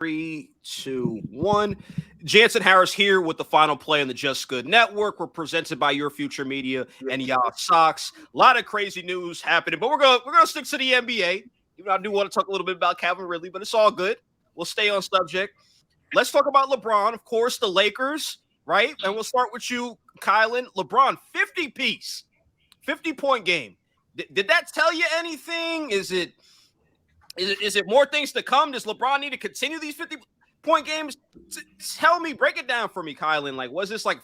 3, 2, 1. Jansen Harris here with the final play on the Just Good Network. We're presented by Your Future Media and Y'all Sox. A lot of crazy news happening, but we're gonna stick to the NBA. Even though I do want to talk a little bit about Calvin Ridley, but it's all good. We'll stay on subject. Let's talk about LeBron, of course, the Lakers, right? And we'll start with you, Kylan. LeBron, 50-piece, 50-point game. Did that tell you anything? Is it more things to come? Does LeBron need to continue these 50-point games? Tell me, break it down for me, Kylan. Like, was this like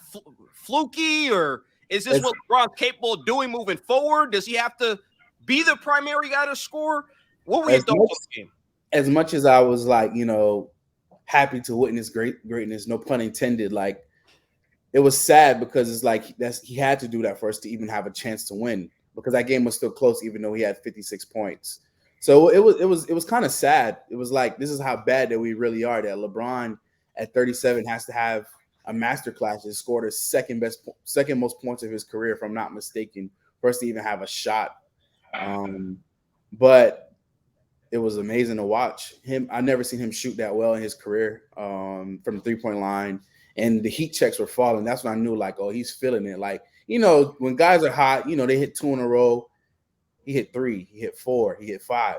fluky, or is this what LeBron's capable of doing moving forward? Does he have to be the primary guy to score? What were your thoughts on the game? As much as I was like, happy to witness greatness, no pun intended, like it was sad because it's like he had to do that for us to even have a chance to win, because that game was still close even though he had 56 points. So it was kind of sad. It was like, this is how bad that we really are, that LeBron at 37 has to have a masterclass. He scored his second most points of his career, if I'm not mistaken, for us to even have a shot. But it was amazing to watch him. I never seen him shoot that well in his career from the 3-point line, and the heat checks were falling. That's when I knew, like, oh, he's feeling it. Like, when guys are hot, they hit 2 in a row. He hit 3, he hit 4, he hit 5,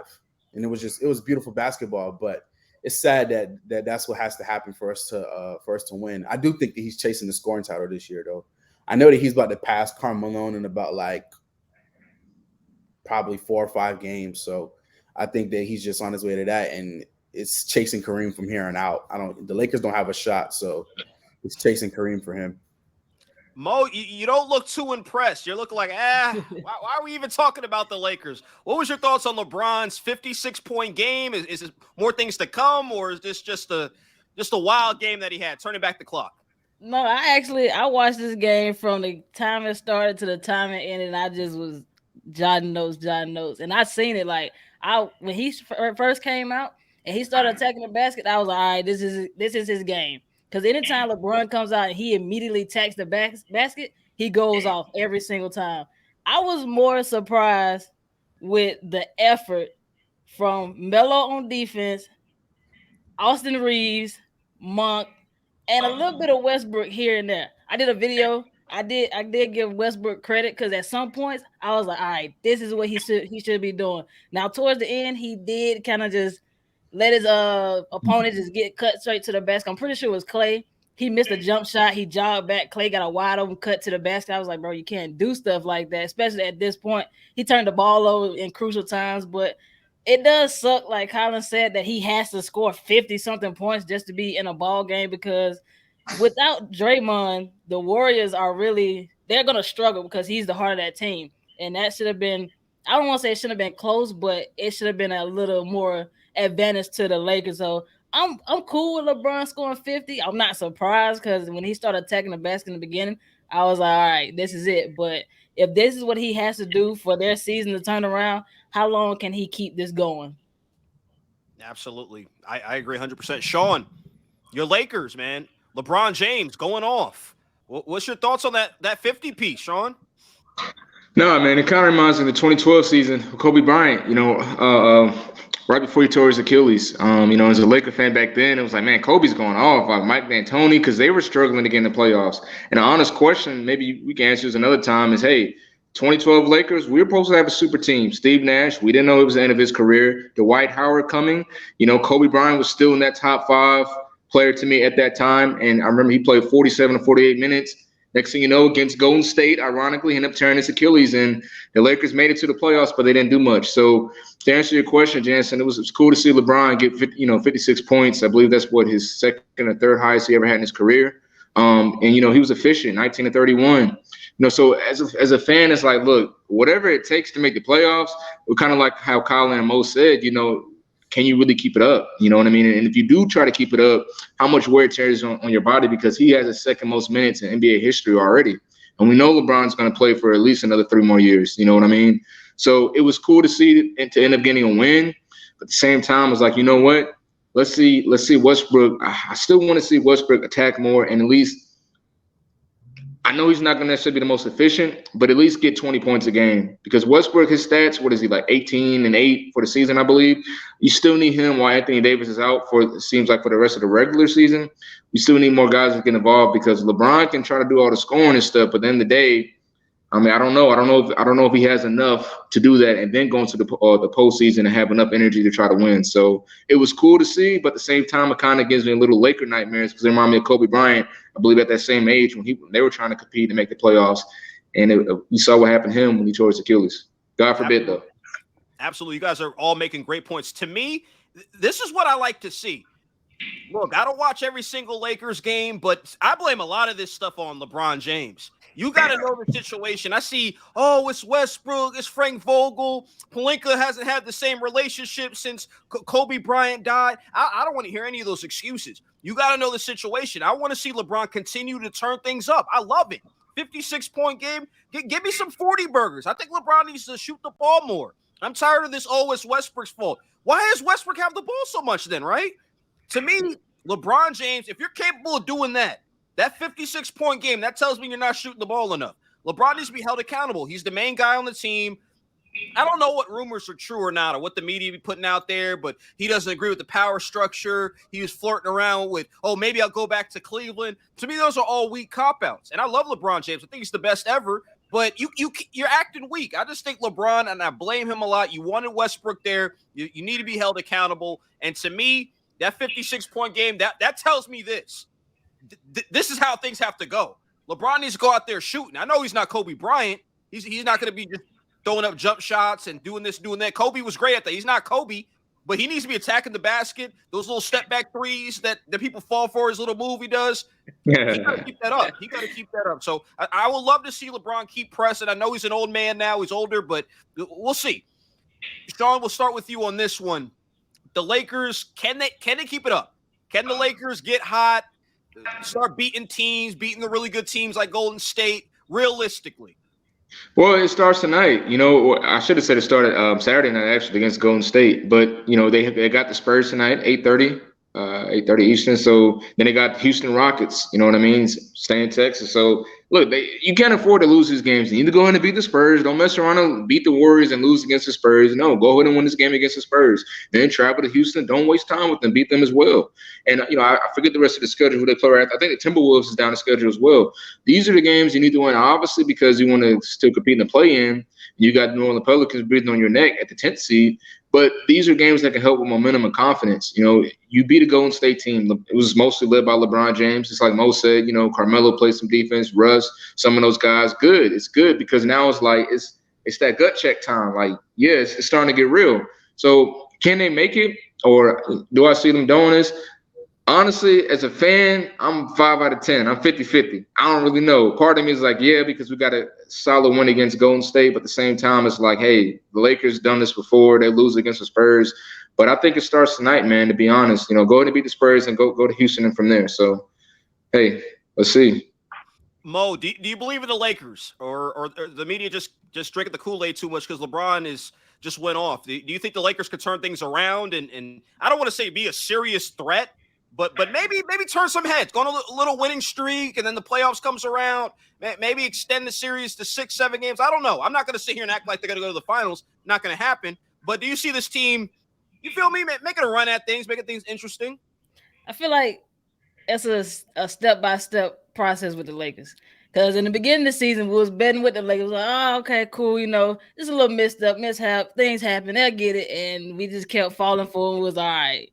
and it was beautiful basketball. But it's sad that's what has to happen for us to win. I do think that he's chasing the scoring title this year, though. I know that he's about to pass Karl Malone in about like probably 4 or 5 games. So I think that he's just on his way to that, and it's chasing Kareem from here on out. The Lakers don't have a shot, so it's chasing Kareem for him. Mo, you don't look too impressed. You're looking like, why are we even talking about the Lakers? What was your thoughts on LeBron's 56-point game? Is it more things to come, or is this just a wild game that he had, turning back the clock? No, I watched this game from the time it started to the time it ended, and I just was jotting notes. And I seen it, like, when he first came out and he started attacking the basket, I was like, all right, this is his game. Because anytime LeBron comes out and he immediately attacks the basket, he goes off every single time. I was more surprised with the effort from Melo on defense, Austin Reeves, Monk, and a little bit of Westbrook here and there. I did a video. I did give Westbrook credit, because at some points I was like, all right, this is what he should be doing. Now towards the end, he did kind of just let his opponent just get cut straight to the basket. I'm pretty sure it was Clay. He missed a jump shot. He jogged back. Clay got a wide open cut to the basket. I was like, bro, you can't do stuff like that, especially at this point. He turned the ball over in crucial times, but it does suck, like Colin said, that he has to score 50-something points just to be in a ball game, because without Draymond, the Warriors they're going to struggle, because he's the heart of that team. And that should have been, I don't want to say it shouldn't have been close, but it should have been a little more advantage to the Lakers. So I'm cool with LeBron scoring 50. I'm not surprised, because when he started attacking the basket in the beginning, I was like, all right, this is it. But if this is what he has to do for their season to turn around, how long can he keep this going? Absolutely. I agree 100%. Sean, your Lakers, man. LeBron James going off. What's your thoughts on that 50-piece, Sean? No, man, it kind of reminds me of the 2012 season with Kobe Bryant, right before he tore his Achilles. As a Laker fan back then, it was like, man, Kobe's going off. Like Mike D'Antoni, because they were struggling to get in the playoffs. And the honest question, maybe we can answer this another time, is, hey, 2012 Lakers, we were supposed to have a super team. Steve Nash, we didn't know it was the end of his career. Dwight Howard coming. Kobe Bryant was still in that top 5 player to me at that time. And I remember he played 47 to 48 minutes. Next thing you know, against Golden State, ironically, he ended up tearing his Achilles, and the Lakers made it to the playoffs, but they didn't do much. So to answer your question, Jansen, it was cool to see LeBron get 56 points. I believe that's what his second or third highest he ever had in his career. And he was efficient, 19 to 31. So as a fan, it's like, look, whatever it takes to make the playoffs, we're kind of like how Colin and Mo said, can you really keep it up? You know what I mean? And if you do try to keep it up, how much wear it tears on your body, because he has the second most minutes in NBA history already. And we know LeBron's going to play for at least another 3 more years. You know what I mean? So it was cool to see it to end up getting a win. But at the same time, it's like, you know what? Let's see Westbrook. I still want to see Westbrook attack more, and at least I know he's not going to necessarily be the most efficient, but at least get 20 points a game. Because Westbrook, his stats, what is he, like 18 and 8 for the season, I believe. You still need him while Anthony Davis is out for, it seems like, for the rest of the regular season. You still need more guys that get involved because LeBron can try to do all the scoring and stuff, but at the end of the day, I mean, I don't know if he has enough to do that and then go into the postseason and have enough energy to try to win. So it was cool to see, but at the same time, it kind of gives me a little Laker nightmares because it reminds me of Kobe Bryant, I believe, at that same age when they were trying to compete and make the playoffs. And you saw what happened to him when he tore his Achilles. God forbid, though. Absolutely. You guys are all making great points. To me, this is what I like to see. Look, I don't watch every single Lakers game, but I blame a lot of this stuff on LeBron James. You got to know the situation. I see, it's Westbrook, it's Frank Vogel. Pelinka hasn't had the same relationship since Kobe Bryant died. I don't want to hear any of those excuses. You got to know the situation. I want to see LeBron continue to turn things up. I love it. 56-point game. Give me some 40 burgers. I think LeBron needs to shoot the ball more. I'm tired of this, it's Westbrook's fault. Why does Westbrook have the ball so much then, right? To me, LeBron James, if you're capable of doing that 56-point game, that tells me you're not shooting the ball enough. LeBron needs to be held accountable. He's the main guy on the team. I don't know what rumors are true or not or what the media be putting out there, but he doesn't agree with the power structure. He was flirting around with, maybe I'll go back to Cleveland. To me, those are all weak cop-outs. And I love LeBron James. I think he's the best ever, but you're acting weak. I just think LeBron, and I blame him a lot, you wanted Westbrook there. You need to be held accountable. And to me, that 56-point game, that tells me this. This is how things have to go. LeBron needs to go out there shooting. I know he's not Kobe Bryant. He's not going to be just throwing up jump shots and doing this, doing that. Kobe was great at that. He's not Kobe, but he needs to be attacking the basket. Those little step back threes that people fall for, his little move he does. He got to keep that up. He got to keep that up. So I would love to see LeBron keep pressing. I know he's an old man now. He's older, but we'll see. Sean, we'll start with you on this one. The Lakers, can they keep it up? Can the Lakers get hot, start beating the really good teams like Golden State, realistically? Well, it starts tonight. I should have said it started Saturday night, actually, against Golden State. But, they got the Spurs tonight, 8:30 Eastern. So then they got Houston Rockets, you know what I mean? Stay in Texas. So, look, you can't afford to lose these games. You need to go ahead and beat the Spurs. Don't mess around and beat the Warriors and lose against the Spurs. No, go ahead and win this game against the Spurs. Then travel to Houston. Don't waste time with them. Beat them as well. And, I forget the rest of the schedule who they play. I think the Timberwolves is down the schedule as well. These are the games you need to win, obviously, because you want to still compete in the play-in. You got New Orleans Pelicans breathing on your neck at the 10th seed. But these are games that can help with momentum and confidence. You beat a Golden State team. It was mostly led by LeBron James. Just like Mo said, Carmelo played some defense, Russ, some of those guys. Good. It's good because now it's like it's that gut check time. Like, it's starting to get real. So can they make it, or do I see them doing this? Honestly, as a fan, I'm 5 out of 10. I'm 50-50. I don't really know. Part of me is like, because we got a solid win against Golden State, but at the same time, it's like, hey, the Lakers done this before. They lose against the Spurs. But I think it starts tonight, man, to be honest. Go ahead and beat the Spurs and go to Houston and from there. So, hey, let's see. Mo, do you believe in the Lakers, or the media just drinking the Kool-Aid too much because LeBron just went off? Do you think the Lakers could turn things around and I don't want to say be a serious threat, but maybe turn some heads, go on a little winning streak, and then the playoffs comes around, maybe extend the series to 6-7 games. I don't know. I'm not going to sit here and act like they're going to go to the finals. Not going to happen. But do you see this team, you feel me, making a run at things, making things interesting? I feel like it's a step-by-step process with the Lakers. Because in the beginning of the season, we was betting with the Lakers. Like, okay, cool. Just a little mishap. Things happen. They'll get it. And we just kept falling for it. It was all right.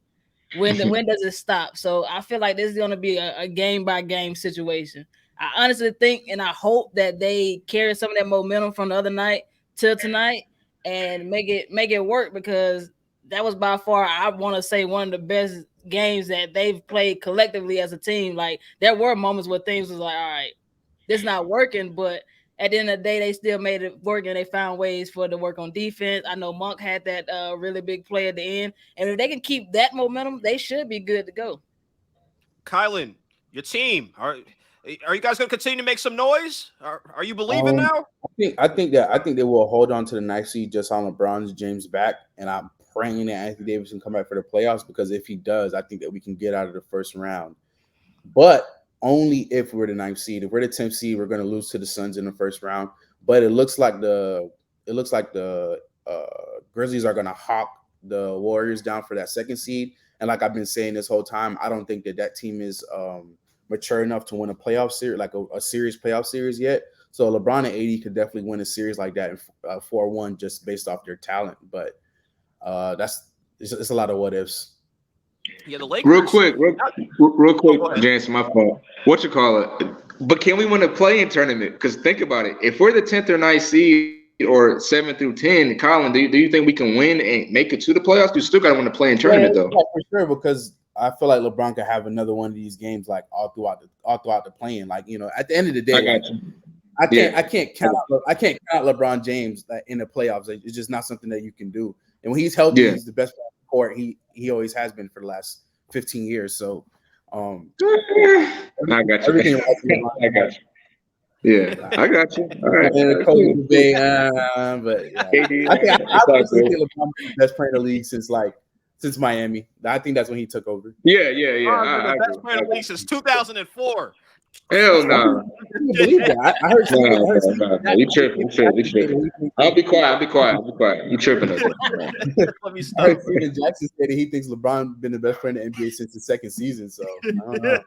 When does it stop? So I feel like this is going to be a game-by-game situation. I honestly think and I hope that they carry some of that momentum from the other night till tonight and make it work, because that was by far, I want to say, one of the best games that they've played collectively as a team. Like, there were moments where things was like, all right, this is not working, but at the end of the day, they still made it work, and they found ways for it to work on defense. I know Monk had that really big play at the end, and if they can keep that momentum, they should be good to go. Kylan, your team, are you guys going to continue to make some noise? Are you believing now? I think they will hold on to the 9th seed just on LeBron James back, and I'm praying that Anthony Davis can come back for the playoffs, because if he does, I think that we can get out of the first round. But only if we're the 9th seed. If we're the 10th seed, we're going to lose to the Suns in the first round. But it looks like the Grizzlies are going to hawk the Warriors down for that 2nd seed. And like I've been saying this whole time, I don't think that team is mature enough to win a playoff series, like a serious playoff series yet. So LeBron and AD could definitely win a series like that in 4-1 just based off their talent. But it's a lot of what ifs. Yeah, the Lakers. Real quick, James, my fault. What you call it? But can we win a play-in tournament? Because think about it. If we're the 10th or 9th seed or 7 through 10, Colin, do you think we can win and make it to the playoffs? You still got to win the play-in tournament, though. Yeah, for sure, because I feel like LeBron could have another one of these games like all throughout the play-in. Like, you know, at the end of the day, I can't count out LeBron James in the playoffs. It's just not something that you can do. And when he's healthy, he's the best player on the court. He always has been for the last 15 years. So I got you. I got you. Yeah, I got you. All right. But yeah. I personally think LeBron is the best player in the league since Miami. I think that's when he took over. Yeah. The best player in the league since 2004. Hell no. I believe that. I heard. No. You tripping. I'll be quiet. You tripping. Let me stop. I heard Steven Jackson said that he thinks LeBron been the best player in the NBA since his 2nd season. So I don't know.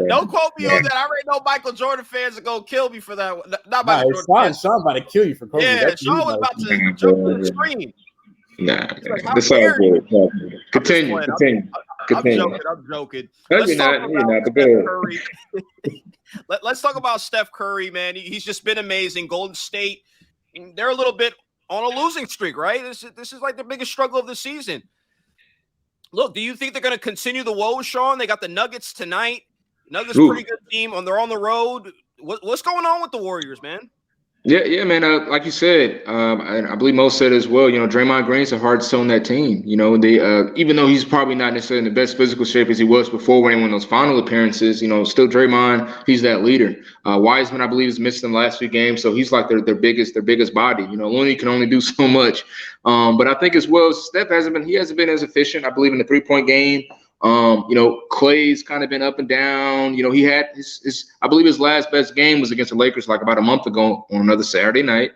Don't quote me on that. I already know Michael Jordan fans are gonna kill me for that one. Not Michael Jordan. Sean about to kill you for Kobe. Yeah, Sean was about to jump to the screen. Nah, this all good. Continue. I'm joking. Let's talk about Steph Curry, man. He's just been amazing. Golden State, they're a little bit on a losing streak, right? This is like the biggest struggle of the season. Look, do you think they're going to continue the woes, Sean? They got the Nuggets tonight. Nuggets, pretty good team. They're on the road. What's going on with the Warriors, man? Yeah, man. Like you said, I believe Mo said as well. You know, Draymond Green's a hard stone that team. You know, they even though he's probably not necessarily in the best physical shape as he was before when he won those final appearances. You know, still Draymond, he's that leader. Wiseman, I believe, has missed them last few games, so he's like their biggest body. You know, Looney can only do so much. But I think as well, Steph hasn't been as efficient. I believe in the 3-point game. You know, Clay's kind of been up and down. You know, he had I believe his last best game was against the Lakers like about a month ago on another Saturday night.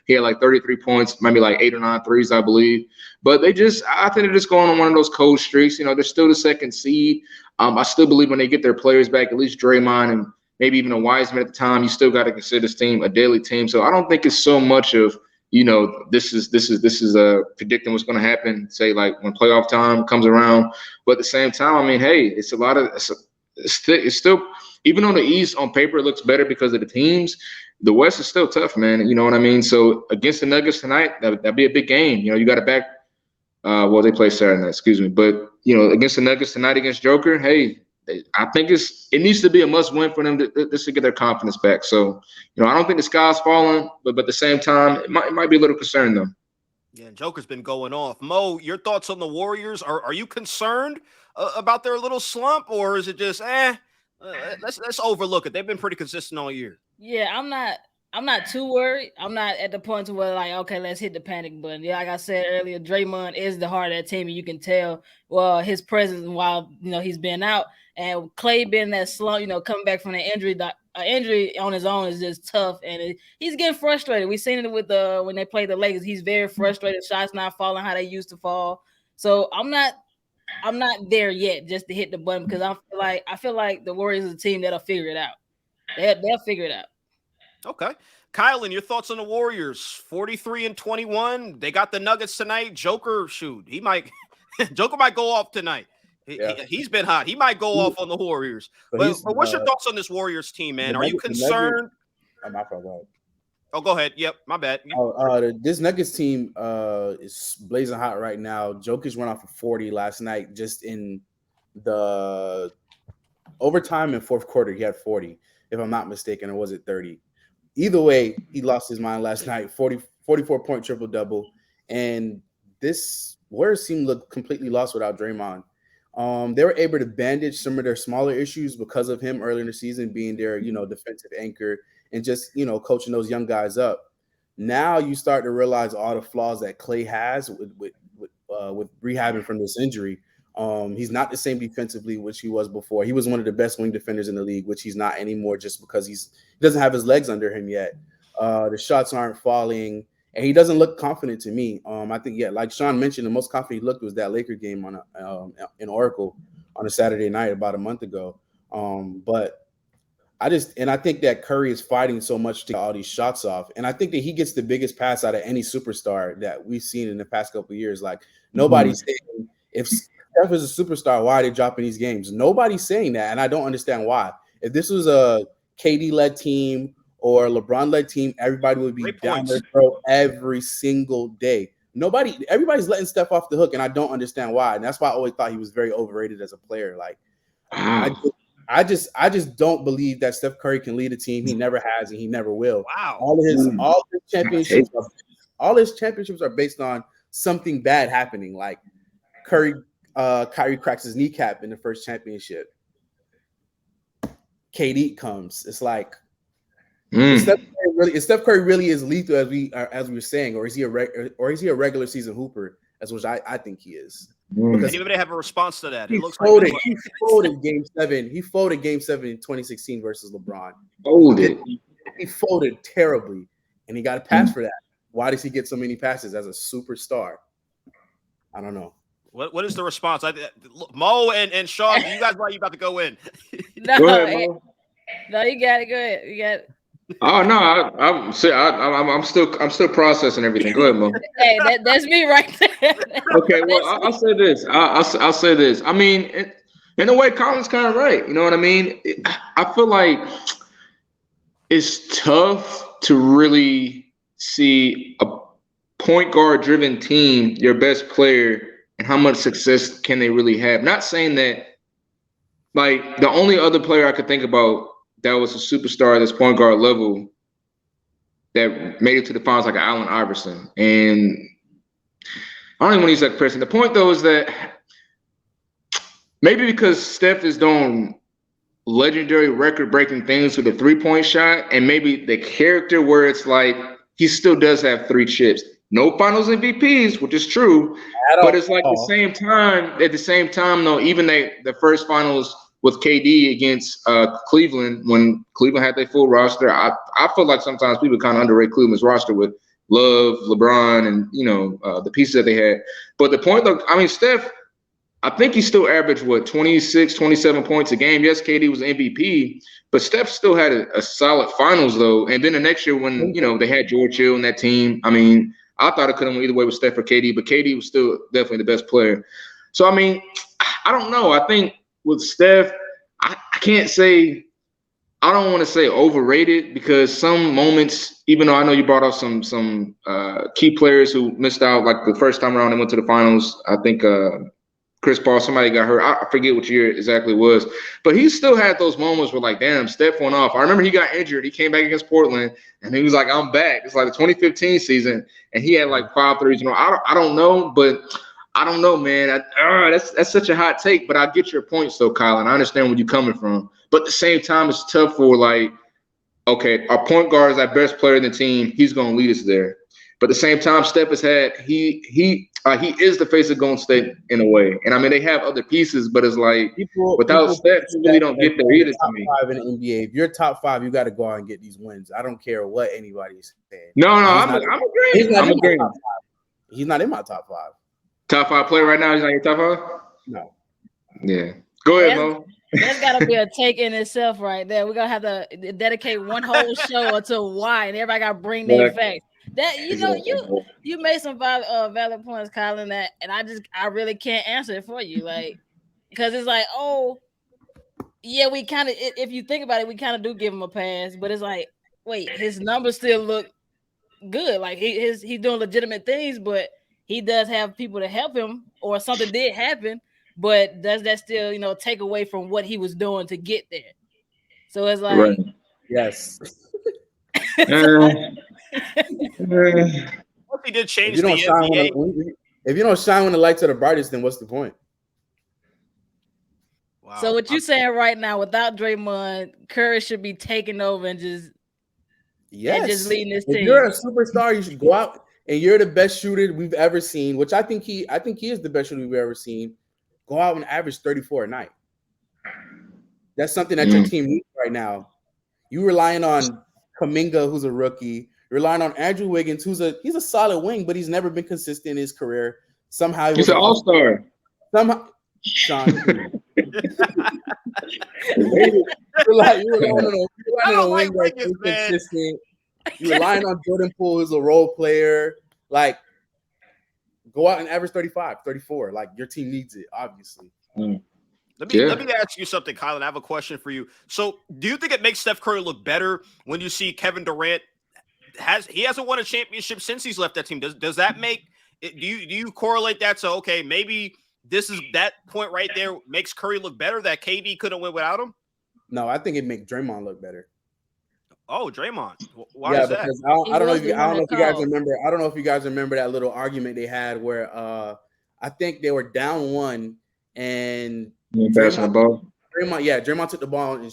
He had like 33 points, maybe like 8 or 9 threes, I believe. But I think they're just going on one of those cold streaks. You know, they're still the 2nd seed. I still believe when they get their players back, at least Draymond and maybe even a Wiseman at the time, you still got to consider this team a daily team. So I don't think it's so much of, you know, this is predicting what's going to happen, say, like when playoff time comes around. But at the same time, I mean, hey, it's still, even though the East on paper looks better because of the teams, the West is still tough, man. You know what I mean? So against the Nuggets tonight, that'd be a big game. You know, you got to back. They play Saturday night, excuse me. But, you know, against the Nuggets tonight against Joker, hey, I think it needs to be a must-win for them to get their confidence back. So, you know, I don't think the sky's falling, but at the same time, it might be a little concern though. Yeah, Joker's been going off. Mo, your thoughts on the Warriors? Are you concerned about their little slump, or is it just let's overlook it? They've been pretty consistent all year. Yeah, I'm not too worried. I'm not at the point to where like, okay, let's hit the panic button. Yeah, like I said earlier, Draymond is the heart of that team, and you can tell his presence while he's been out. And Clay being that slump, coming back from the injury, injury on his own is just tough, and he's getting frustrated. We've seen it with when they played the Lakers. He's very frustrated. Shots not falling how they used to fall. So I'm not there yet just to hit the button because I feel like the Warriors is a team that'll figure it out. They'll figure it out. Okay. Kylan, your thoughts on the Warriors? 43-21. They got the Nuggets tonight. Joker, Joker might go off tonight. He's been hot. He might go off on the Warriors. But what's your thoughts on this Warriors team, man? Are you concerned? Oh, go ahead. Yep, my bad. This Nuggets team is blazing hot right now. Jokic went off for 40 last night. Just in the overtime and fourth quarter, he had 40. If I'm not mistaken, or was it 30? Either way, he lost his mind last night. 44-point triple-double. And this Warriors team looked completely lost without Draymond. They were able to bandage some of their smaller issues because of him early in the season being their, defensive anchor and just, coaching those young guys up. Now you start to realize all the flaws that Clay has with rehabbing from this injury. He's not the same defensively, which he was before. He was one of the best wing defenders in the league, which he's not anymore just because he doesn't have his legs under him yet. The shots aren't falling, and he doesn't look confident to me. I think, like Sean mentioned, the most confident he looked was that Laker game in Oracle on a Saturday night about a month ago. But I think that Curry is fighting so much to get all these shots off. And I think that he gets the biggest pass out of any superstar that we've seen in the past couple of years. Like, nobody's saying if Steph is a superstar, why are they dropping these games? Nobody's saying that, and I don't understand why. If this was a KD-led team or a LeBron-led team, everybody would be down their throat every single day. Everybody's letting Steph off the hook, and I don't understand why. And that's why I always thought he was very overrated as a player. Like, I just don't believe that Steph Curry can lead a team. He never has, and he never will. Wow. All his championships are based on something bad happening. Like Kyrie cracks his kneecap in the first championship. KD comes. It's like is Steph Curry really is lethal as we were saying, or is he a regular season hooper, as which I think he is. Does anybody have a response to that? He folded Game 7. He folded Game 7 in 2016 versus LeBron. He folded terribly, and he got a pass for that. Why does he get so many passes as a superstar? I don't know. What is the response? Mo and Sean, you guys, why you about to go in? No, Go ahead, Mo. No, you got it. Go ahead. You got it. Oh no, I'm still processing everything. Go ahead, Mo. Hey, that's me right there. Okay, well, I'll say this. I'll say this. I mean, in a way, Colin's kind of right. You know what I mean? I feel like it's tough to really see a point guard driven team, your best player, and how much success can they really have. Not saying that, like, the only other player I could think about that was a superstar at this point guard level that made it to the finals, like Allen Iverson. And I don't even want to use that comparison. The point, though, is that maybe because Steph is doing legendary record-breaking things with a three-point shot, and maybe the character where it's like he still does have 3 chips. No finals MVPs, which is true, but it's like at the same time, though, even the first finals with KD against Cleveland, when Cleveland had their full roster, I feel like sometimes people kind of underrate Cleveland's roster with Love, LeBron, and the pieces that they had. But the point, though, I mean, Steph, I think he still averaged 26, 27 points a game. Yes, KD was MVP, but Steph still had a solid finals though. And then the next year when they had George Hill and that team, I mean, I thought it could have went either way with Steph or KD, but KD was still definitely the best player. So I mean, I don't know. I think with Steph, I can't say, I don't want to say overrated, because some moments, even though I know you brought up some key players who missed out, like the first time around they went to the finals, I think Chris Paul, somebody got hurt. I forget which year exactly it was, but he still had those moments where, like, damn, Steph went off. I remember he got injured. He came back against Portland, and he was like, I'm back. It's like the 2015 season, and he had like 5 threes. I don't know, but I don't know, man. That's such a hot take, but I get your points, though, Colin. I understand where you're coming from. But at the same time, it's tough for, like, okay, our point guard is our best player in the team. He's going to lead us there. But at the same time, Steph has had he is the face of Golden State in a way. And I mean, they have other pieces, but it's like without Steph, you really don't get there either to me. Top 5 in the NBA. If you're top 5, you got to go out and get these wins. I don't care what anybody's saying. No, I'm agreeing. I'm agreeing. He's not in my top 5. Top 5 player right now. He's not your top 5. No. Yeah. Go ahead, Mo. That's got to be a take in itself right there. We're going to have to dedicate one whole show to why, and everybody got to bring their facts. That you made some valid points, Colin. That, and I really can't answer it for you, like, because it's like, oh, yeah, we kind of, if you think about it, we kind of do give him a pass, but it's like, wait, his numbers still look good, like he's doing legitimate things, but he does have people to help him, or something did happen, but does that still take away from what he was doing to get there? So it's like, right. Yes. What he did change the NBA. If you don't shine when the lights are the brightest, then what's the point? Wow. So what you saying right now, without Draymond, Curry should be taking over and just leading this team. If you're a superstar, you should go out and you're the best shooter we've ever seen, which I think he is the best shooter we've ever seen. Go out and average 34 a night. That's something that your team needs right now. You relying on Kuminga, who's a rookie. You're relying on Andrew Wiggins, he's a solid wing, but he's never been consistent in his career. Somehow he's an all-star. Somehow, Sean. you're relying on a wing that's inconsistent. You're relying on Jordan Poole, who's a role player. Like, go out and average 35, 34. Like, your team needs it, obviously. Let me ask you something, Kylan. I have a question for you. So, do you think it makes Steph Curry look better when you see Kevin Durant hasn't won a championship since he's left that team? Does that make it? Do you correlate that to, okay, maybe this is that point right there makes Curry look better that KD couldn't win without him? No, I think it makes Draymond look better. Oh, Draymond. Why is that? Because I don't know if you guys remember. I don't know if you guys remember that little argument they had where I think they were down 1 and passing the ball. Draymond took the ball and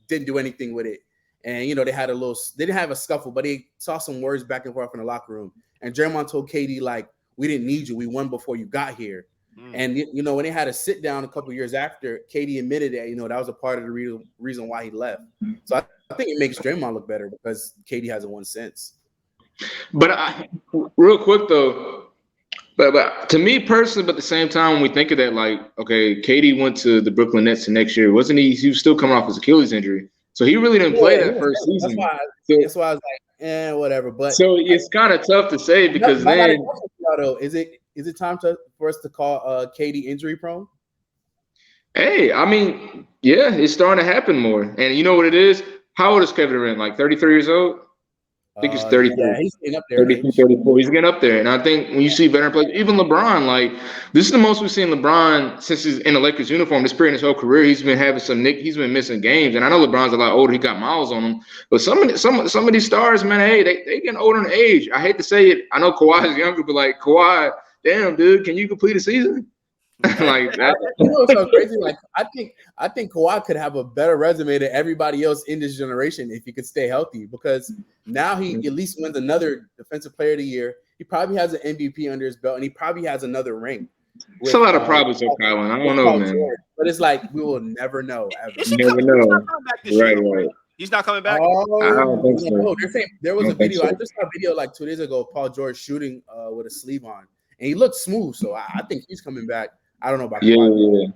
didn't do anything with it. And they didn't have a scuffle, but they saw some words back and forth in the locker room. And Draymond told KD, like, we didn't need you. We won before you got here. And when they had a sit down a couple of years after, KD admitted that that was a part of the reason why he left. So I think it makes Draymond look better because KD hasn't won since. But real quick though, but to me personally, but at the same time, when we think of that, like, okay, KD went to the Brooklyn Nets the next year, wasn't he? He was still coming off his Achilles injury, so he really didn't play that first season. That's why I was like, whatever. But so it's kind of tough to say because is it time for us to call KD injury prone? Hey, I mean, yeah, it's starting to happen more. And you know what it is? How old is Kevin Durant? Like 33 years old? I think he's 34. Yeah, he's getting up there. 32, 34. He's getting up there. And I think when you see veteran players, even LeBron, like, this is the most we've seen LeBron since he's in the Lakers uniform. This period in his whole career, he's been having he's been missing games. And I know LeBron's a lot older. He got miles on him. But some of these stars, man, hey, they getting older in age. I hate to say it. I know Kawhi is younger, but like, Kawhi, damn, dude, can you complete a season? Like that. What's so crazy? Like, I think Kawhi could have a better resume than everybody else in this generation if he could stay healthy, because now he at least wins another Defensive Player of the Year. He probably has an MVP under his belt, and he probably has another ring. It's a lot of problems with Kylan. I don't know, man. But it's like we will never know. You never know. Right. He's not coming back. I don't think so. No, they're saying there was a video. I just saw a video like 2 days ago of Paul George shooting with a sleeve on, and he looked smooth. So I think he's coming back. I don't know about Kawhi.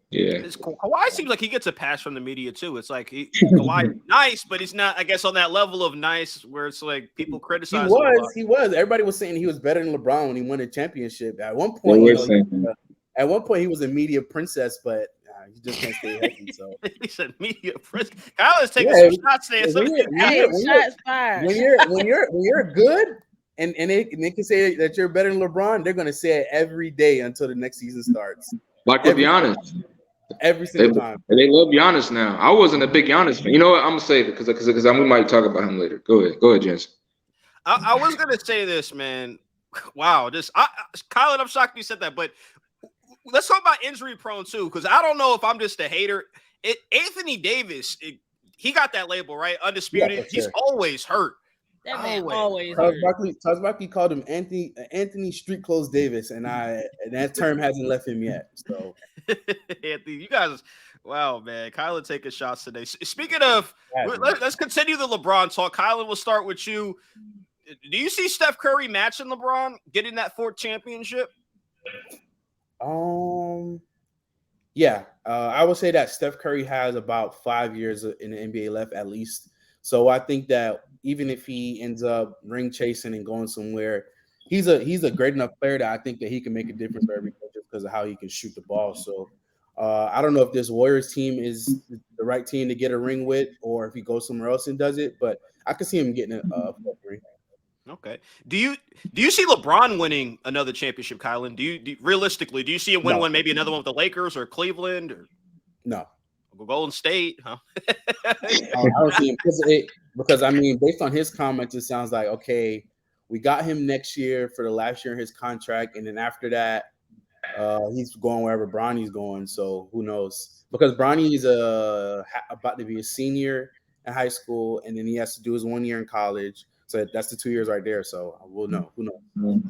Yeah. Kawhi seems like he gets a pass from the media too. It's like Kawhi nice, but he's not, I guess, on that level of nice where it's like people criticize. He was. Everybody was saying he was better than LeBron when he won a championship. At one point, he was a media princess, but he just can't stay healthy. So he said media princess. Kyle is taking some shots there. When you're good. And they can say that you're better than LeBron. They're going to say it every day until the next season starts. Like with Giannis. Every single time. They love Giannis now. I wasn't a big Giannis fan. You know what? I'm going to say it because we might talk about him later. Go ahead, Jensen. I was going to say this, man. Wow. Kylan, I'm shocked you said that. But let's talk about injury prone, too, because I don't know if I'm just a hater. Anthony Davis, he got that label, right? Undisputed. Yeah, he's always hurt. That man always. Charles Barkley called him Anthony Street Clothes Davis, and that term hasn't left him yet. So, Anthony, you guys, wow, man, Kylan taking shots today. Speaking of, let's continue the LeBron talk. Kylan, we'll start with you. Do you see Steph Curry matching LeBron, getting that 4th championship? Yeah, I would say that Steph Curry has about 5 years in the NBA left at least. So I think that even if he ends up ring chasing and going somewhere, he's a great enough player that I think that he can make a difference for every coach just because of how he can shoot the ball. So I don't know if this Warriors team is the right team to get a ring with, or if he goes somewhere else and does it. But I could see him getting a ring. Okay. Do you see LeBron winning another championship, Kylan? Do you realistically do you see him win one, maybe another one with the Lakers or Cleveland or no? Golden State, huh? I don't see him because I mean, based on his comments, it sounds like okay, we got him next year for the last year in his contract, and then after that, he's going wherever Bronny's going. So who knows? Because Bronny is about to be a senior in high school, and then he has to do his 1 year in college. So that's the 2 years right there. So we'll know. Who knows?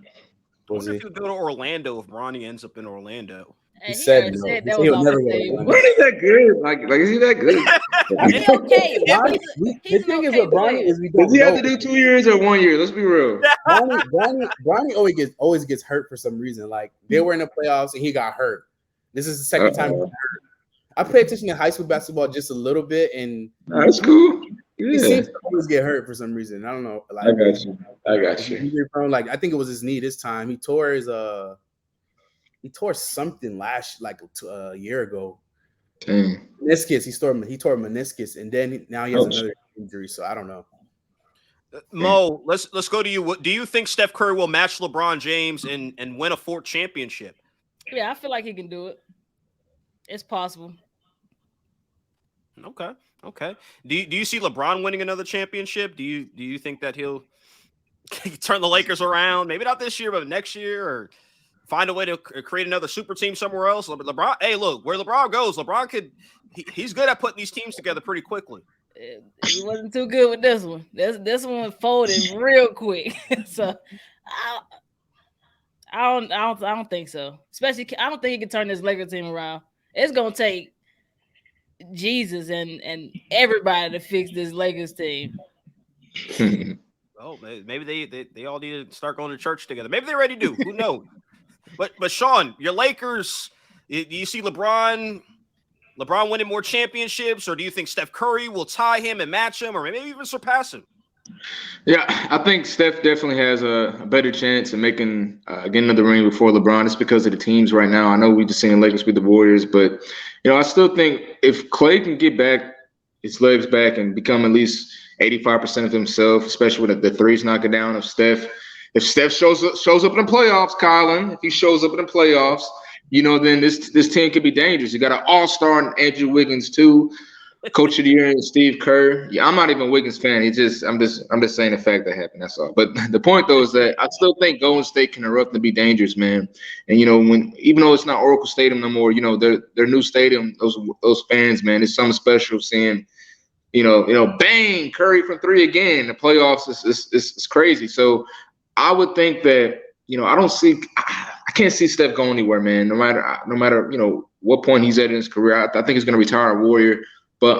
I wonder if he'll go to Orlando if Bronny ends up in Orlando. He said already no. said He that said was he'll off never the go to table. London. LeBron ain't that good. Like is he that good? He okay. Bronny, He's the thing an is okay with Bronny player. is we Does don't he have know. to do 2 years or 1 year? Let's be real. Bronny always gets hurt for some reason. Like they were in the playoffs and he got hurt. This is the second time he got hurt. I pay attention to high school basketball just a little bit, and That's cool. he Yeah, seems to always get hurt for some reason. I don't know. Like I got you. is he injury prone? Like I think it was his knee this time. He tore something a year ago. Dang. Meniscus. He tore meniscus, and then now he has another injury. So I don't know. Mo, let's go to you. Do you think Steph Curry will match LeBron James and win a 4th championship? Yeah, I feel like he can do it. It's possible. Okay. Do you see LeBron winning another championship? Do you think that he'll turn the Lakers around? Maybe not this year, but next year, or find a way to create another super team somewhere else? LeBron, hey, look, where LeBron goes, he's good at putting these teams together pretty quickly. He wasn't too good with this one. This one folded real quick. So I don't think so. Especially, I don't think he can turn this Lakers team around. It's gonna take Jesus and everybody to fix this Lakers team. Oh, maybe they all need to start going to church together. Maybe they already do. Who knows? But Sean, your Lakers, do you see LeBron winning more championships, or do you think Steph Curry will tie him and match him, or maybe even surpass him? Yeah, I think Steph definitely has a better chance of making getting to the ring before LeBron. It's because of the teams right now. I know we just seen Lakers beat the Warriors, but I still think if Klay can get back his legs back and become at least 85% of himself, especially with the threes knocking down of Steph. If Steph shows up in the playoffs, Colin, if he shows up in the playoffs, then this team could be dangerous. You got an all-star in Andrew Wiggins too. Coach of the year and Steve Kerr. Yeah, I'm not even a Wiggins fan. I'm just saying the fact that happened. That's all. But the point though is that I still think Golden State can erupt and be dangerous, man. And even though it's not Oracle Stadium no more, their new stadium, those fans, man, it's something special seeing. Bang, Curry from 3 again. The playoffs is crazy. So I would think that I can't see Steph going anywhere, man. No matter what point he's at in his career, I think he's going to retire a Warrior. But,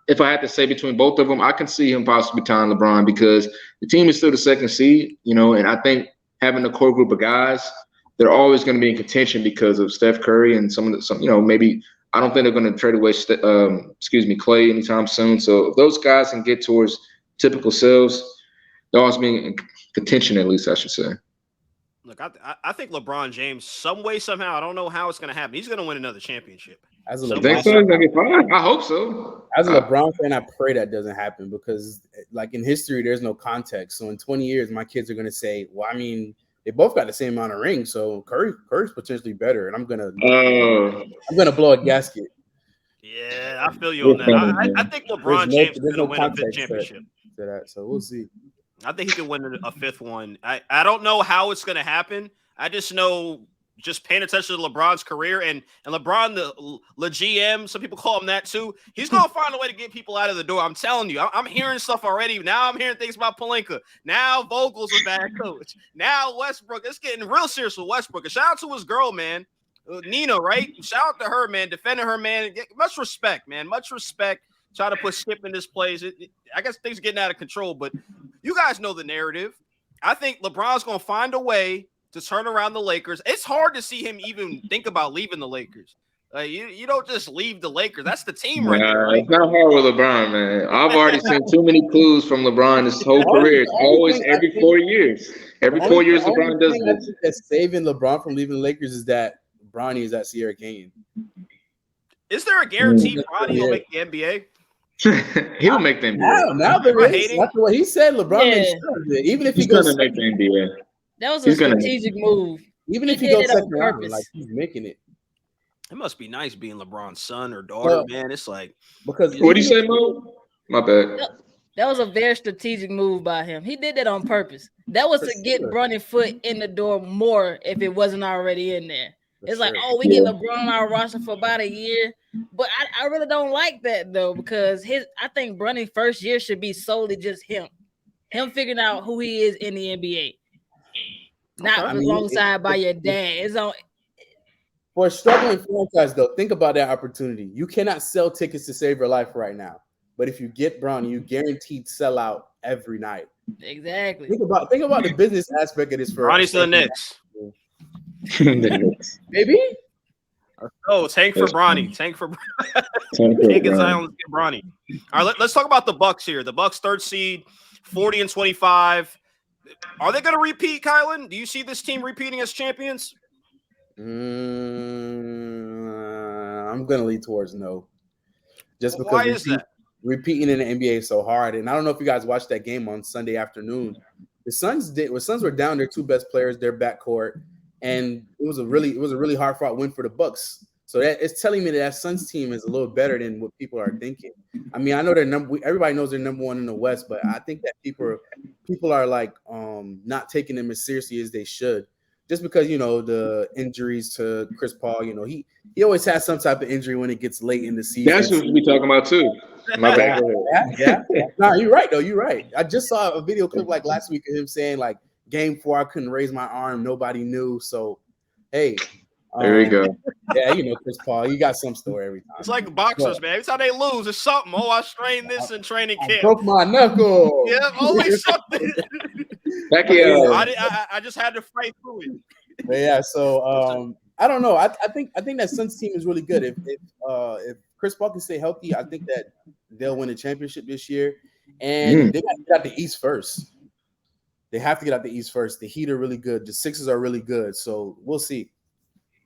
if I had to say between both of them, I can see him possibly tying LeBron because the team is still the second seed, and I think having a core group of guys, they're always going to be in contention because of Steph Curry and maybe I don't think they're going to trade away, Klay anytime soon. So if those guys can get towards typical selves, they'll always be in contention, at least I should say. Look, I think LeBron James, some way, somehow, I don't know how it's going to happen. He's going to win another championship. As a You think so? He's gonna get fine? I hope so. As a LeBron fan, I pray that doesn't happen because, like in history, there's no context. So in 20 years, my kids are gonna say, "Well, I mean, they both got the same amount of rings, so Curry's potentially better," and I'm gonna blow a gasket. Yeah, I feel you on that. I think LeBron James is gonna win a 5th championship. To that, so we'll see. I think he can win a 5th one. I don't know how it's gonna happen. I just know. Just paying attention to LeBron's career and LeBron, the GM, some people call him that too. He's going to find a way to get people out of the door. I'm telling you, I'm hearing stuff already. Now I'm hearing things about Pelinka. Now Vogel's a bad coach. Now Westbrook. It's getting real serious with Westbrook. And shout out to his girl, man. Nina, right? Shout out to her, man. Defending her, man. Much respect, man. Much respect. Try to put Skip in this place. I guess things are getting out of control, but you guys know the narrative. I think LeBron's going to find a way to turn around the Lakers. It's hard to see him even think about leaving the Lakers. You don't just leave the Lakers. That's the team right there, right? It's not hard with LeBron, man. I've already seen too many clues from LeBron this whole career. It's always every 4 years. Every 4 years, LeBron does this. I think that's saving LeBron from leaving the Lakers is that Bronny is at Sierra Canyon. Is there a guarantee Bronny will make the NBA? He'll make the NBA. Now there is. That's what he said. LeBron makes sure of it. Even if he's going to make the NBA. That was a strategic move. Even if he goes second round, like he's making it. It must be nice being LeBron's son or daughter, man. It's like because what do you say, Mo? My bad. That was a very strategic move by him. He did that on purpose. That was to get Bronny foot in the door more if it wasn't already in there. It's like, oh, we get LeBron on our roster for about a year. But I really don't like that though, because I think Bronny's first year should be solely just him figuring out who he is in the NBA. Not alongside by your dad. For a struggling franchise, though, think about that opportunity. You cannot sell tickets to save your life right now. But if you get Bronny, you guaranteed sell out every night. Exactly. Think about the business aspect of this for Bronny's to the Knicks. Maybe. Oh, tank for Bronny. Tank for King and Zion. Let's get Bronny. All right, let's talk about the Bucks here. The Bucks 3rd seed, 40-25. Are they going to repeat, Kylan? Do you see this team repeating as champions? I'm going to lead towards no. Just because why is that? Repeating in the NBA is so hard. And I don't know if you guys watched that game on Sunday afternoon. The Suns were down their 2 best players, their backcourt, and it was a really hard fought win for the Bucks. So that it's telling me that Suns team is a little better than what people are thinking. I mean, I know everybody knows they're number 1 in the West, but I think that people are like not taking them as seriously as they should. Just because, the injuries to Chris Paul, he always has some type of injury when it gets late in the season. That's what we talking about too. My bad. Yeah. No, you're right though. You're right. I just saw a video clip like last week of him saying like game 4, I couldn't raise my arm. Nobody knew. So, hey. There we go. Yeah, Chris Paul, you got some story every time. It's like boxers, man. Every time they lose, it's something. Oh, I strained this in training camp. Broke my knuckle. Yeah, always something. I just had to fight through it. But yeah, so I don't know. I think that Suns team is really good. If Chris Paul can stay healthy, I think that they'll win a championship this year. And they got to get out the East first. They have to get out the East first. The Heat are really good. The Sixers are really good. So we'll see.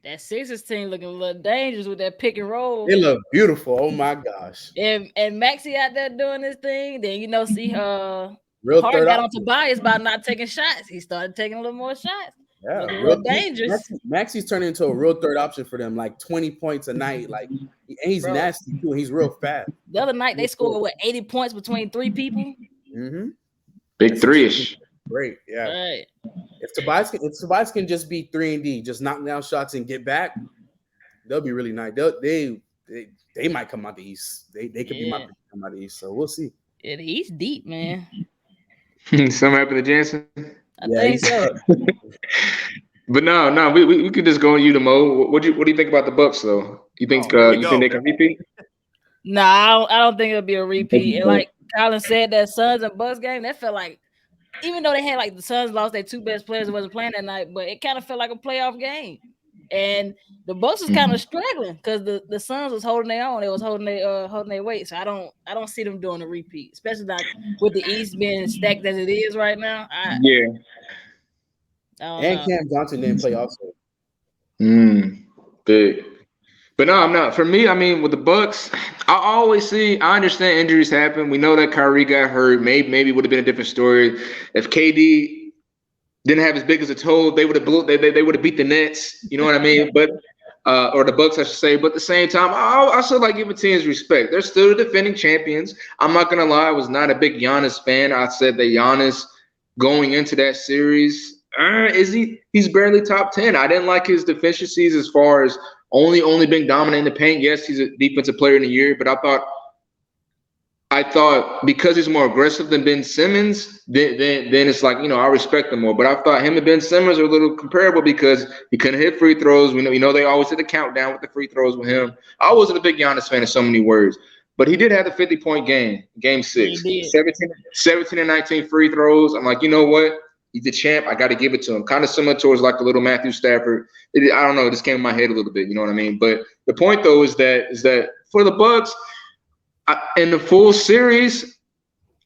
That Sixers team looking a little dangerous with that pick and roll. They look beautiful. Oh my gosh. And Maxey out there doing his thing. Then see real Hart got on Tobias by not taking shots. He started taking a little more shots. Yeah, real dangerous. Maxey's turning into a real third option for them, like 20 points a night. Like, and he's nasty too. He's real fast. The other night they scored 80 points between 3 people. Mm-hmm. Big 3-ish. Great, yeah. Right. If Tobias can just be 3-and-D, just knock down shots and get back, they'll be really nice. They might come out the East. They could be my pick to come out the East. So we'll see. Yeah, the East deep, man. Something happened to Jansen? I think so. But no, we could just go on you to Mo. What do you think about the Bucks though? You think they can repeat? No, I don't think it'll be a repeat. And like Colin said, that Suns and Bucks game, that felt like, even though they had like the Suns lost their 2 best players who wasn't playing that night, but it kind of felt like a playoff game. And the Bucks was kind of struggling because the Suns was holding their own. They was holding their weight. So I don't see them doing a repeat, especially not with the East being stacked as it is right now. And Cam Johnson didn't play also. Big. But no, I'm not. For me, I mean, with the Bucks, I understand injuries happen. We know that Kyrie got hurt. Maybe would have been a different story. If KD didn't have as big as a toe, they would have they would have beat the Nets. You know what I mean? But or the Bucks, I should say. But at the same time, I still like giving teams respect. They're still the defending champions. I'm not gonna lie, I was not a big Giannis fan. I said that Giannis going into that series, he's barely top 10. I didn't like his deficiencies as far as only being dominant in the paint. Yes, he's a defensive player in the year, but I thought because he's more aggressive than Ben Simmons, then it's like, I respect him more. But I thought him and Ben Simmons are a little comparable because he couldn't hit free throws. We know they always hit the countdown with the free throws with him. I wasn't a big Giannis fan in so many words, but he did have a 50-point game 6, 17 and 19 free throws. I'm like, you know what? He's the champ. I got to give it to him. Kind of similar towards like a little Matthew Stafford. I don't know. It just came in my head a little bit. You know what I mean? But the point though is that for the Bucks, in the full series,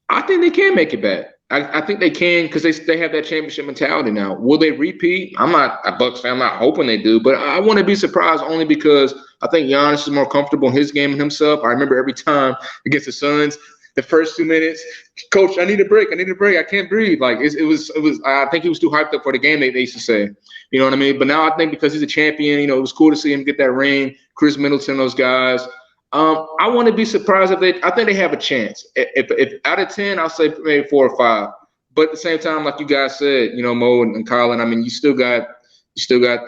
I think they can make it back. I think they can because they have that championship mentality now. Will they repeat? I'm not a Bucks fan. I'm not hoping they do, but I want to be surprised only because I think Giannis is more comfortable in his game and himself. I remember every time against the Suns, the first 2 minutes, coach, I need a break. I can't breathe. Like it was. I think he was too hyped up for the game. They used to say, you know what I mean. But now I think because he's a champion, it was cool to see him get that ring. Chris Middleton, those guys. I want to be surprised if I think they have a chance. If out of 10, I'll say maybe 4 or 5. But at the same time, like you guys said, Mo and Colin, I mean, you still got,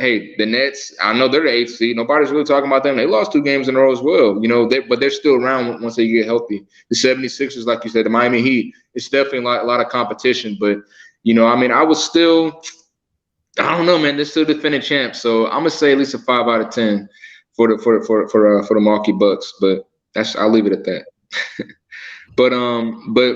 hey, the Nets. I know they're the 8th seed. Nobody's really talking about them. They lost 2 games in a row as well. But they're still around once they get healthy. The 76ers, like you said, the Miami Heat. It's definitely a lot of competition. But I mean, I was still I don't know, man. They're still defending champs, so I'm gonna say at least a 5 out of 10 for the Milwaukee Bucks. But I'll leave it at that. But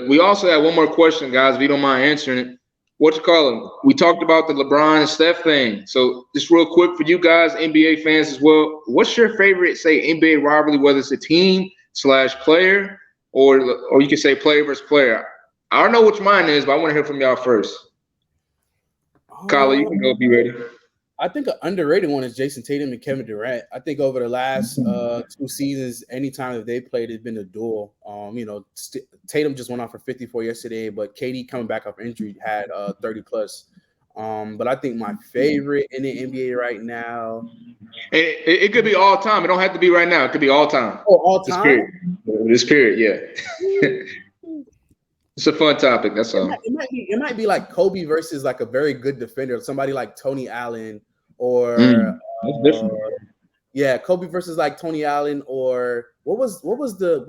we also have one more question, guys. If you don't mind answering it, what you call them? We talked about the LeBron and Steph thing. So just real quick for you guys, NBA fans as well. What's your favorite, say, NBA rivalry? Whether it's a team/player, or you can say player versus player. I don't know which mine is, but I want to hear from y'all first. Kyler, you can go if you ready. I think an underrated one is Jason Tatum and Kevin Durant. I think over the last 2 seasons, anytime that they played, it's been a duel. Tatum just went off for 54 yesterday, but KD coming back off injury had 30 plus. But I think my favorite in the NBA right now. It could be all time. It don't have to be right now. It could be all time. Oh, all time? This period, yeah. It's a fun topic. That's all. It might be like Kobe versus like a very good defender, somebody like Tony Allen, or Kobe versus like Tony Allen, or what was the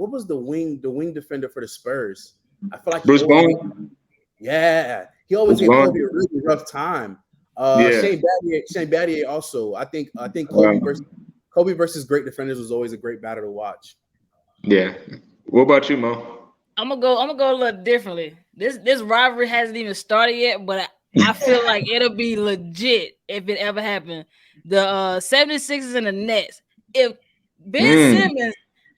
wing defender for the Spurs? I feel like Bruce Bowen. Yeah, he always gave Kobe a really rough time. Shane Battier also. I think Kobe versus great defenders was always a great battle to watch. Yeah. What about you, Mo? I'm gonna go a little differently. This rivalry hasn't even started yet, but I feel like it'll be legit if it ever happened. The 76ers and the Nets. If Ben Simmons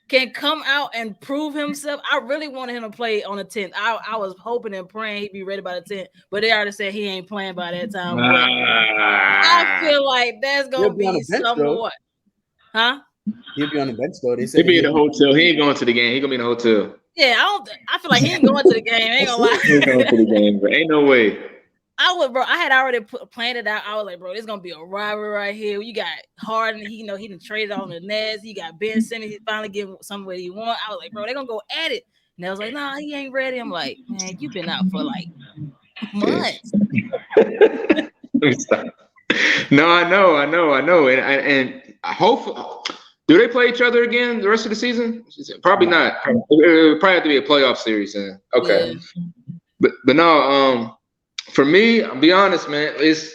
can come out and prove himself, I really wanted him to play on the 10th. I was hoping and praying he'd be ready by the 10th, but they already said he ain't playing by that time. I feel like that's gonna be something. What? Huh? He'll be on the bench though. They said he'll be in the hotel. He ain't going to the game. He gonna be in the hotel. Yeah, I feel like he ain't going to the game. I ain't gonna lie. He ain't going to the game, but ain't no way. I had already planned it out. I was like, bro, this is gonna be a rivalry right here. You got Harden, he done traded on the Nets. You got Ben Simmons, he's finally getting somewhere he want. I was like, bro, they're gonna go at it. And I was like, nah, he ain't ready. I'm like, man, you've been out for like months. Stop. No, I know. And I hope. Do they play each other again the rest of the season? Probably not. It probably have to be a playoff series then. Okay. Yeah. But no, for me, I'll be honest, man, it's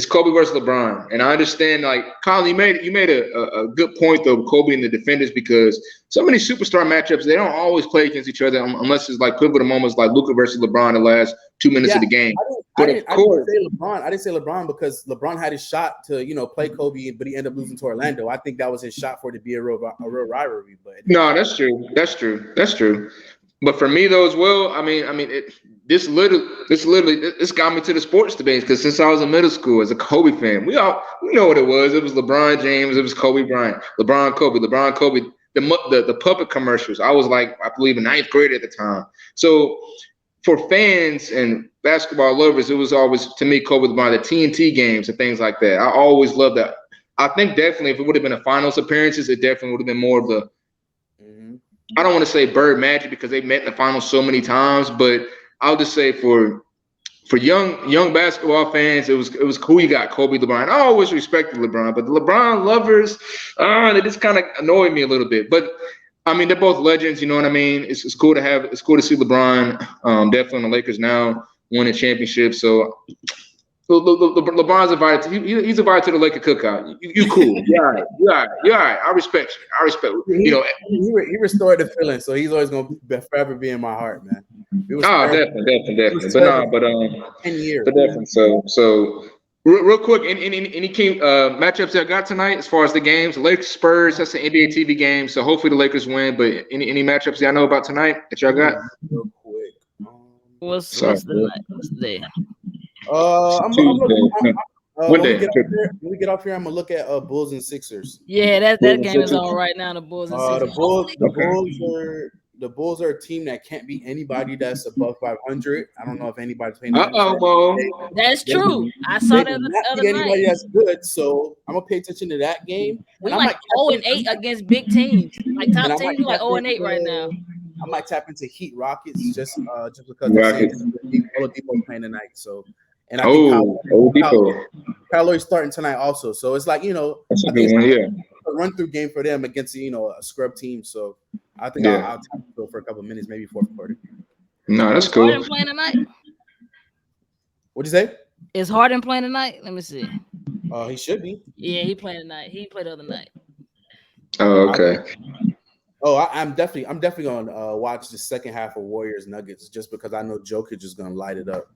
Kobe versus LeBron. And I understand, like, Colin, you made a good point though, Kobe and the defenders, because so many superstar matchups, they don't always play against each other unless it's like pivotal moments like Luka versus LeBron the last 2 minutes of the game. I didn't say LeBron because LeBron had his shot to, play Kobe, but he ended up losing to Orlando. I think that was his shot for it to be a real rivalry. But no, that's true. But for me though as well, this got me to the sports debates because since I was in middle school as a Kobe fan, we know what it was. It was LeBron James, it was Kobe Bryant, LeBron Kobe, the puppet commercials. I was like, I believe in 9th grade at the time. So for fans and basketball lovers, it was always, to me, Kobe LeBron, the TNT games and things like that. I always loved that. I think definitely if it would have been a finals appearances, it definitely would have been more of the, I don't want to say Bird Magic because they met in the finals so many times, but I'll just say for young basketball fans, it was cool. You got Kobe, LeBron. I always respected LeBron, but the LeBron lovers, they just kind of annoyed me a little bit. But they're both legends. You know what I mean? It's cool to see LeBron, definitely on the Lakers now, winning championships. So LeBron's invited. He's invited to the Laker cookout. You cool? You're all right. I respect you. He restored the feeling, so he's always gonna forever be in my heart, man. Definitely. But 10 years. But definitely. So real quick, any key matchups that I got tonight as far as the games? Lakers Spurs. That's an NBA TV game, so hopefully the Lakers win. But any matchups y'all know about tonight that y'all got? Real quick. What's the day? When we get off here, I'm gonna look at Bulls and Sixers. Yeah, that game is on right now. The Bulls and Sixers. The Bulls are a team that can't beat anybody that's above 500. I don't know if anybody's paying. That's true. I saw that the other night. Anybody that's good, so I'm gonna pay attention to that game. We like 0-8 against big teams, like top teams, like 0-8 right now. I might tap into Heat Rockets just because Oladipo playing tonight. So, and I think Kyle Lowry's starting tonight also. So it's like that's a good one, a run through game for them against a scrub team. So I think I'll tap into it for a couple of minutes, maybe fourth quarter. No, that's cool. Playing tonight. What'd you say? Is Harden playing tonight? Let me see. He should be. Yeah, he playing tonight. He played the other night. Oh, okay. I'm definitely gonna watch the second half of Warriors Nuggets just because I know Jokic is gonna light it up.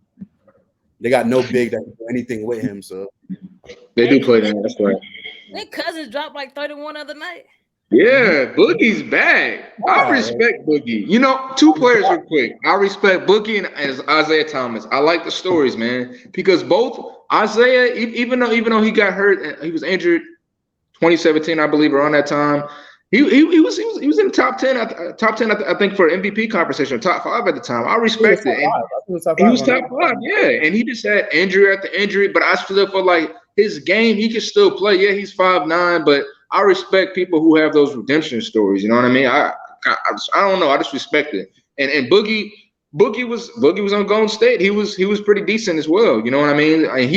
They got no big that can do anything with him, so They do play that. That's right. Their Cousins dropped like 31 other night. Yeah, Boogie's back. I respect Boogie. You know, two players real quick. I respect Boogie and as Isaiah Thomas. I like the stories, man, because both Isaiah, even though he got hurt, he was injured 2017, I believe, around that time. He was in the top 10, I think, for MVP conversation, top 5 at the time. I respect it. He was top 5, yeah. And he just had injury after injury, but I still feel like his game, he can still play. Yeah, he's 5'9", but I respect people who have those redemption stories. You know what I mean? I don't know. I just respect it. And Boogie was on Golden State. He was pretty decent as well. You know what I mean? I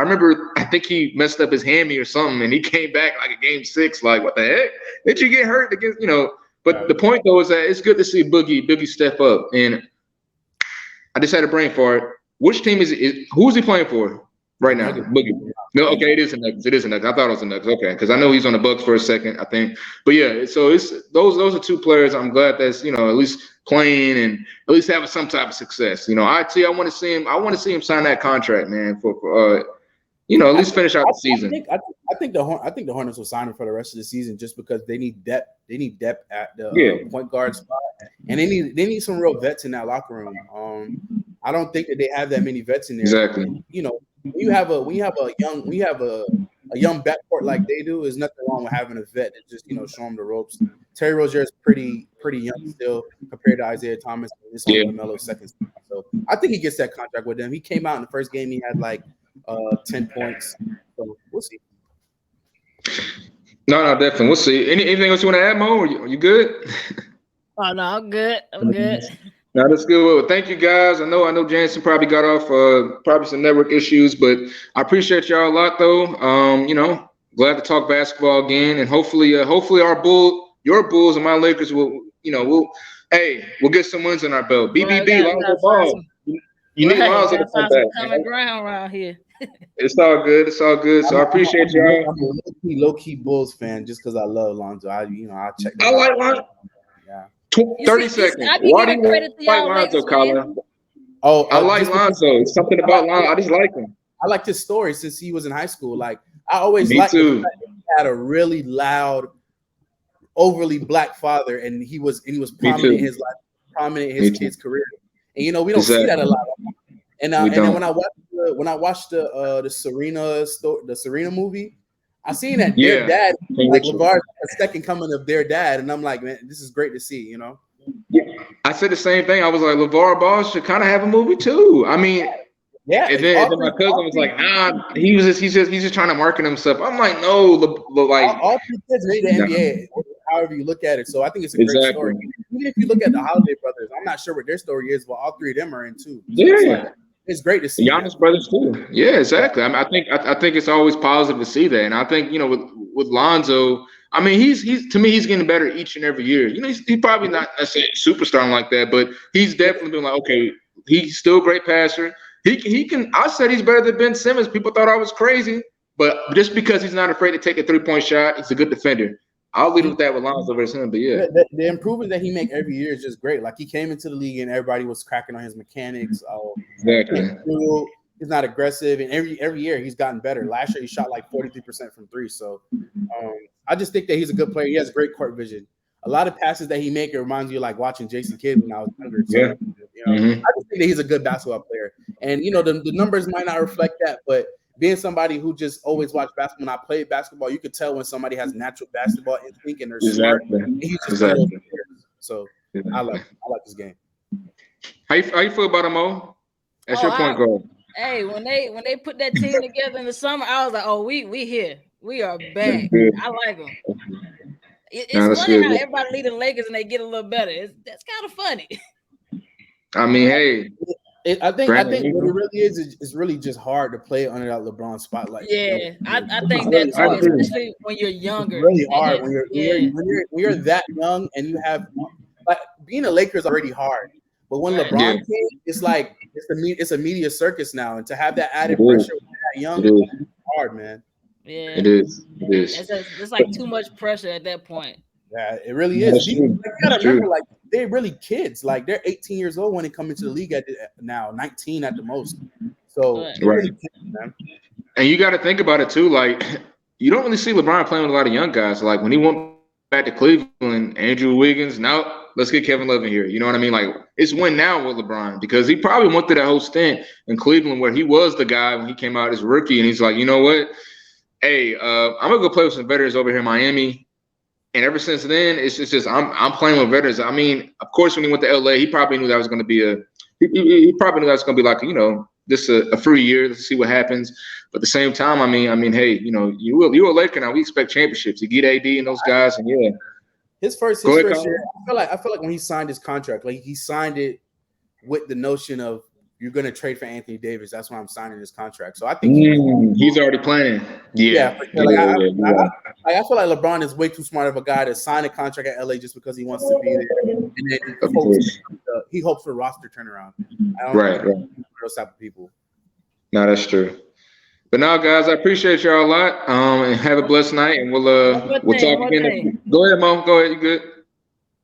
remember, I think he messed up his hammy or something, and he came back like a game 6. Like, what the heck? Did you get hurt against, you know? But the point, though, is that it's good to see Boogie step up. And I just had a brain fart. Which team who's he playing for right now? Boogie. No, okay, it is a Nuggets. It is a Nuggets. I thought it was a Nuggets. Okay, because I know he's on the Bucks for a second, I think. But yeah, so it's those are two players. I'm glad that's, you know, at least playing and at least having some type of success. You know, I want to see him. I want to see him sign that contract, man. For you know, at least finish out the season. I think the Hornets will sign him for the rest of the season just because they need depth. They need depth at the point guard spot, and they need some real vets in that locker room. I don't think that they have that many vets in there. Exactly. You know, when you have a young backcourt like they do, there's nothing wrong with having a vet that just, you know, show them the ropes. Terry Rozier is pretty young still compared to Isaiah Thomas. It's on LaMelo's second season. So I think he gets that contract with them. He came out in the first game. He had like 10 points. So we'll see. No, definitely. We'll see. Anything else you want to add, Mo? Are you good? Oh no, I'm good. No, that's good. Well, thank you guys. I know Jansen probably got off probably some network issues, but I appreciate y'all a lot though. You know, glad to talk basketball again, and hopefully your Bulls and my Lakers will, you know, we'll get some wins on our belt. BBB, Lonzo Ball. You need Lonzo to come back. Common ground around here. It's all good. So I appreciate y'all. I'm a low-key Bulls fan just because I love Lonzo. I check. I like Lonzo. Yeah. 30 seconds. Why do you like Lonzo, Colin? Oh, I like Lonzo. It's something about Lonzo. I just like him. I liked his story since he was in high school. Like, I always liked him. He had a really loud, overly black father, and he was prominent in his life, prominent in his kid's career. And you know, we don't see that a lot. And then when I watched the Serena movie, I seen that their dad, like LeVar, a second coming of their dad, and I'm like, man, this is great to see, you know. Yeah. I said the same thing. I was like, LeVar Ball should kind of have a movie too. I mean, yeah. And then my cousin was like, nah, he's just trying to market himself. I'm like, no, like all 3 kids made the NBA. However you look at it, so I think it's a great story. Even if you look at the Holiday brothers, I'm not sure what their story is, but all 3 of them are in too. So it's great to see. Giannis brothers too. Yeah, exactly. I mean, I think it's always positive to see that, and I think, you know, with Lonzo, I mean, he's to me, he's getting better each and every year. You know, he's probably not necessarily a superstar like that, but he's definitely been like, okay, he's still a great passer. He can. I said he's better than Ben Simmons. People thought I was crazy, but just because he's not afraid to take a 3-point shot, he's a good defender. I'll leave with that with Lonzo versus him, but yeah. The improvement that he make every year is just great. Like, he came into the league and everybody was cracking on his mechanics. Exactly. He's not aggressive, and every year he's gotten better. Last year he shot like 43% from 3. So I just think that he's a good player. He has great court vision. A lot of passes that he makes, it reminds you of like watching Jason Kidd when I was younger. So, yeah. You know, I just think that he's a good basketball player. And, you know, the numbers might not reflect that, but being somebody who just always watched basketball, when I played basketball, you could tell when somebody has natural basketball instinct and they're smart. And he's just so I like this game. How you feel about him, Mo? That's your point guard. Hey, when they put that team together in the summer, I was like, oh, we here. We are back. I like them. It's funny how everybody lead the Lakers and they get a little better. That's kind of funny. I mean, hey. I think what it really is really just hard to play under that LeBron spotlight. Yeah, I think that too, especially when you're younger. It's really hard when you're that young and you have, like, being a Laker is already hard. But when LeBron came, it's like it's a media circus now, and to have that added pressure when you're that young, it's hard, man. Yeah, it is. It's like too much pressure at that point. Yeah, it really is. You gotta remember, like they're really kids. Like they're 18 years old when they come into the league now, 19 at the most. So really kids, man. And you got to think about it too. Like you don't really see LeBron playing with a lot of young guys. Like when he went back to Cleveland, Andrew Wiggins. Now let's get Kevin Love in here. You know what I mean? Like it's win now with LeBron because he probably went through that whole stint in Cleveland where he was the guy when he came out as a rookie, and he's like, you know what? Hey, I'm gonna go play with some veterans over here in Miami. And ever since then, it's just I'm playing with veterans. I mean, of course, when he went to LA, he probably knew that was going to be he probably knew that was going to be like just a free year to see what happens. But at the same time, I mean, hey, you're a Laker now. We expect championships. You get AD and those guys, and yeah. His first year, I feel like when he signed his contract, like he signed it with the notion of you're going to trade for Anthony Davis. That's why I'm signing this contract. So I think he's already planning. Yeah. I feel like LeBron is way too smart of a guy to sign a contract at LA just because he wants to be there, and then he hopes for roster turnaround. I don't know those type of people. No, that's true. But now, guys, I appreciate y'all a lot. And have a blessed night, and we'll talk again. Go ahead, Mo. Go ahead. You good?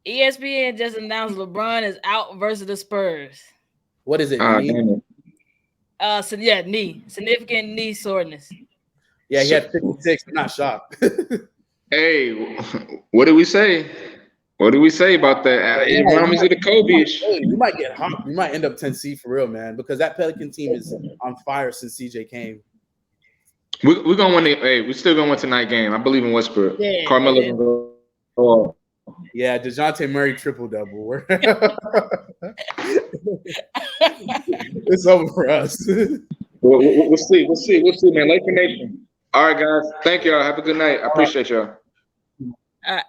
ESPN just announced LeBron is out versus the Spurs. What is it? Knee. Significant knee soreness. Yeah, he had 56. I'm not shocked. Hey, what did we say? What did we say about that? It reminds me of the Kobe-ish. Hey, we might get hot. We might end up 10 seed for real, man, because that Pelican team is on fire since CJ came. We're gonna win it. Hey, we're still gonna win tonight game. I believe in Westbrook. Yeah, Carmelo can go off. Yeah, DeJounte Murray triple-double. It's over for us. We'll see. We'll see, man. Laker Nation. All right, guys. Thank y'all. Have a good night. I appreciate y'all. All right.